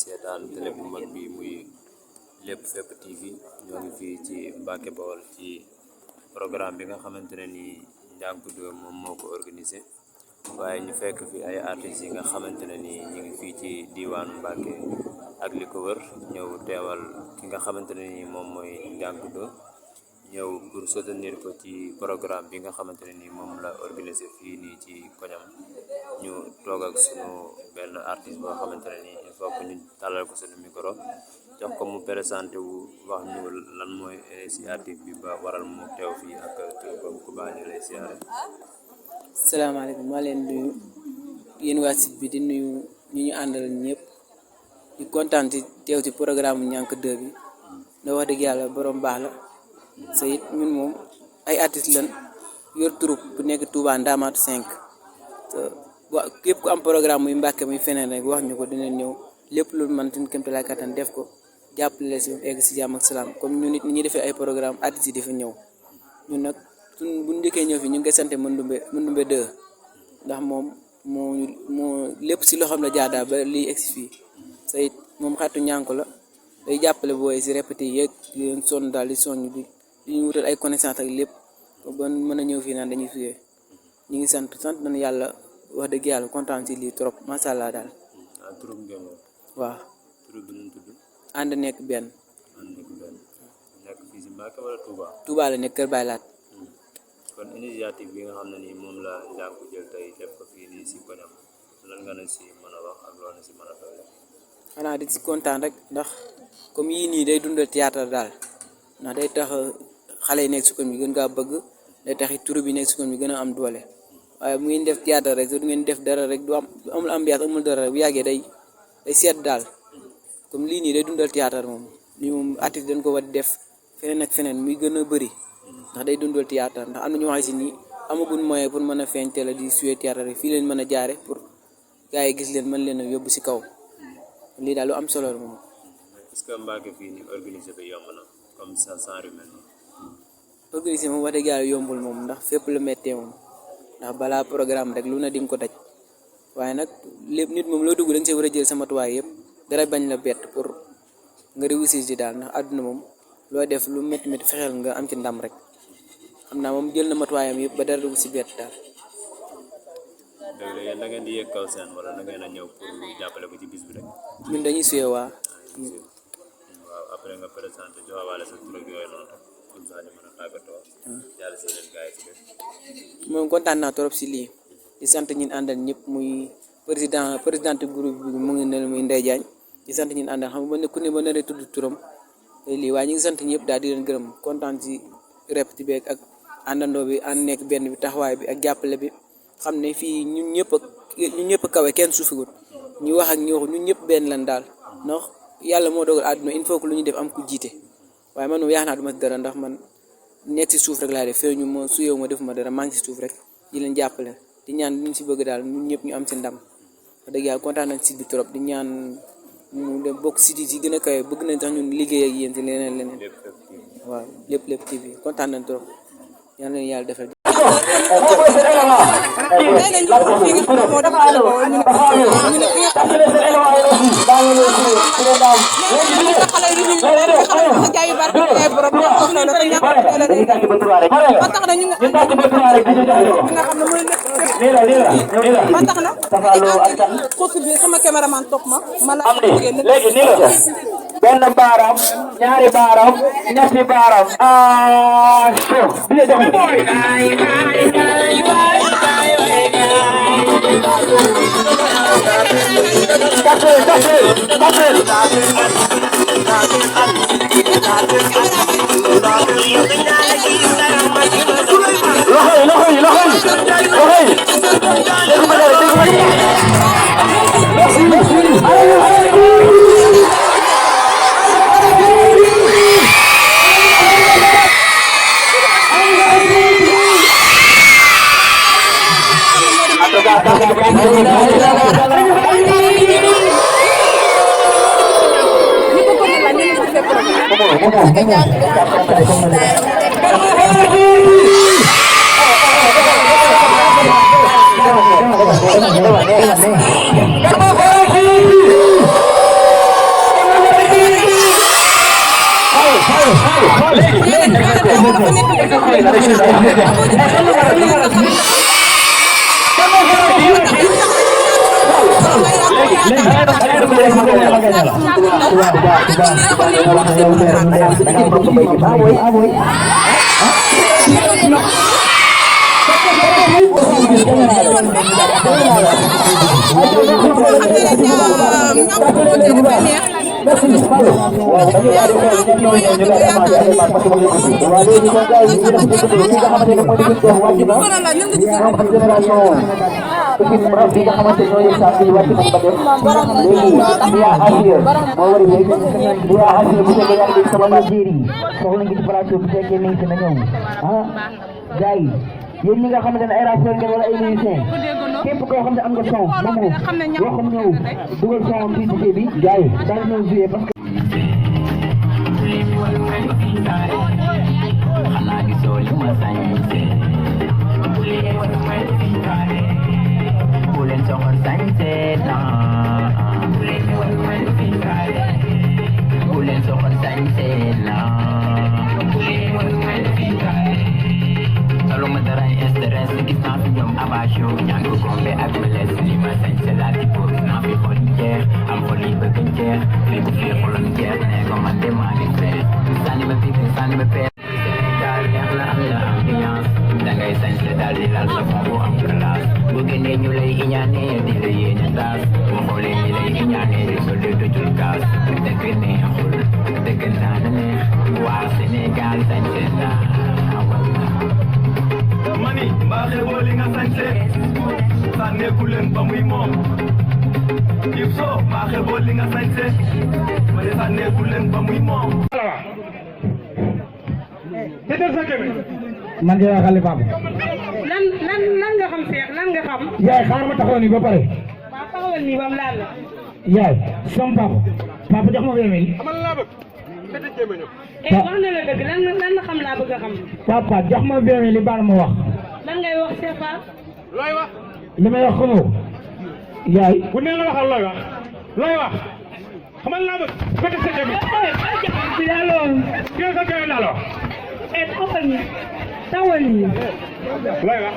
seetaan télé bu mag bi muy Lépp Fépp TV ñoo ngi fii ci Mbacke Bawol ci programme bi nga xamante ne ni Ndiankou 2 moom moo ko organisé waaye ñu fekk fi ay artistes yi nga xamante ne ni ñu ngi fii ci diwaanu Mbacke ak li ko wër ñëw teewal ki nga xamante ne ni moom mooy Ndiankou 2 ñëw pour soutenir ko ci programme bi nga xamante ne ni moom la organisé fii nii ci koñam ñu toog ak sunu benn artiste boo xamante ne ni il faut que ñu tàllal ko sunu micro jox ko mu présenté wu wax ñu lan mooy initiative bi ba waral mu teew fii ak turam ku baax ñu lay siyaare. salaamaaleykum maa leen nuyu yéen waa site bi di nuyu ñu ñu àndal ñëpp di kontaan ci teew ci programme Ndiankou 2 bi da wax dëgg yàlla borom baax la sa it ñun moom ay artistes lan yor troupe bu nekk Touba Ndamatou 5 te képp ku am programme muy Mbàkke muy feneen rek wax ñu ko dina ñëw lépp lu man suñu kéemtalaay kattan def ko jàppale si egg si jàmm ak salaam comme ñu nit ñi defee ay programme artistes yi dafa ñëw ñun nag suñ bu njëkkee ñëw fi ñu ngi koy sant Mandumbe 2 ndax moom moo lépp si loxoom la jaadaa ba lii egsi fii sa it moom xaritu ñànku la day jàppale booy si répété yeeg di leen sonn daal di soññ bi di ñu wutal ay connaissance ak lépp ba mën a ñëw fii naan dañuy fiyee ñu ngi sant nañu yàlla wax dëgg yàlla kontaan si lii trop macha allah daal. turam ngeen waaw. tur bi nu tudd. ànd nekk benn. nekk fii si Mbacke wala Touba. Touba la nekk Kër Baye Laat. kon initiative bi nga xam ne nii moom la Ndiankou jël tey def ko fii nii si koñam lan nga ne si mën a wax ak loolu si mën a doole. xanaa di si kontaan rek ndax comme yii nii day dundal théâtre daal ndax day tax xale yi nekk si koñ bi gën kaa bëgg day tax turu bi nekk si koñ bi gën a am doole waaye bu ngeen def théâtre rek du ngeen def dara rek du amul ambiance amul dara rek bu yàggee day seet daal comme lii nii day dundal théâtre moom lii moom artiste dañ ko war di def feneen ak feneen muy gën a bëri ndax day dundal théâtre ndax am na ñu wax si nii amaguñ moyen pour mën a feeñ teel a di jouer théâtre rek fii leen mën a jaare pour gars yi gis leen mën leen a yóbbu si kaw lii daal lu am solo la moom. est-ce que Mbacke fii nii organisé bi yomb na comme ça sans rumeur. organisé moom wax dëgg yàlla yombul moom ndax fépp la méttee moom ndax balaa programme rek lu na di nga ko daj waaye nag lépp nit moom loo dugg da nga see war a jël sa matuwaay yëpp dara bañ la bett pour nga réussir ci daal ndax àdduna moom loo def lu métti métti fexeel nga am ci ndam rek xam naa moom jël na matuwaayam yëpp ba dara dugg ci bett daal. dëgg la yéen da ngeen di yëg kaw seen wala da ngeen a ñëw pour jàppale ko ci bis bi rek. ñun dañuy suyee waa. waaw après nga présenté joxawaale sa tur ak yooyu noonu comme ça ñu mën a tàggatoo. jàll si leen gars yi ci biir. moom kontaan naa trop si lii di sant ñin àndal ñëpp muy présidente groupe bi mu ngi ne muy Ndeye Diagne di sant ñin àndal xam nga ku ne ba naree tudd turam lii waaye ñu ngi sant ñëpp daal di leen gërëm kontaan si répété bi ak àndandoo bi ànd nekk benn bi taxawaay bi ak jàppale bi xam ne fii ñun ñëpp a kawe kenn suufiwut ñu wax ak ñu wax ñun ñëpp benn lan daal ndax yàlla moo dogal àdduna il faut que lu ñu def am ku jiite waaye man moom yaakaar naa du ma si dara ndax man nekk si suuf rek laay def feeñu ma suyewu ma def ma dara maa ngi si suuf rek di leen jàppale di ñaan li ñu si bëgg daal ñun ñëpp ñu am si ndam wax dëgg yàlla kontaan nañ si bi trop di ñaan mu dem bokk si yi gën a kawe bëgg nañ tax ñun liggéey ak yéen si leneen waaw lépp TV kontaan nañ trop yal na yàlla defal. benn baaraam ñaari baaraam ñetti baaraam yéen ñi nga xamante ne ay rappeurs ngeen wala ay musiciens képp koo xam ne am nga son moom yoo xam ñëw dugal son fii ci bi gars yi daal di ñëw jouer parce que xanaa gisoo li ma sañse bu leen soxor sañse bu leen soxor sañse solo ma dara stress gis naa fi ñoom abasho ñaan ko gombe ak meles li ma sañ sa laati pour naa fi xol yi jeex am xol yi bëgg jeex li bu fi xolam jeex ne ko man de maa ngi fees sànni ma pipi sànni ma pees Sénégal neex na am na ambiance dangay sañ sa daal di laal sa fond bu am classe bu génnee ñu lay iñaane di la yéene taas bu xoolee ñi lay iñaane di sol de dojul kaas dëgg neexul dëgg naa na neex waa Sénégal sañ sa mani mbaa xeeboo li nga sañse sànneeku leen ba muy moom Dip So mbaa xeeboo li nga sañse ma ne sànneeku leen ba muy moom man de xale papa lan nga xam Cheikh lan nga xam yaay xaar ma taxaw ni ba pare waaw taxawal nii bam laal la yaay som papa jox ma 20 000 amal laa bëgg wax na la dëgg lan nga xam laa bëgg a xam papa jox ma 20 000 li baal ma wax lan ngay wax Cheikh Fall looy wax li may wax xamoo yaay bu nee la waxal looy wax xamal laa bëgg côté sa jëmi yàlla kii sa kii la taxawal nii looy wax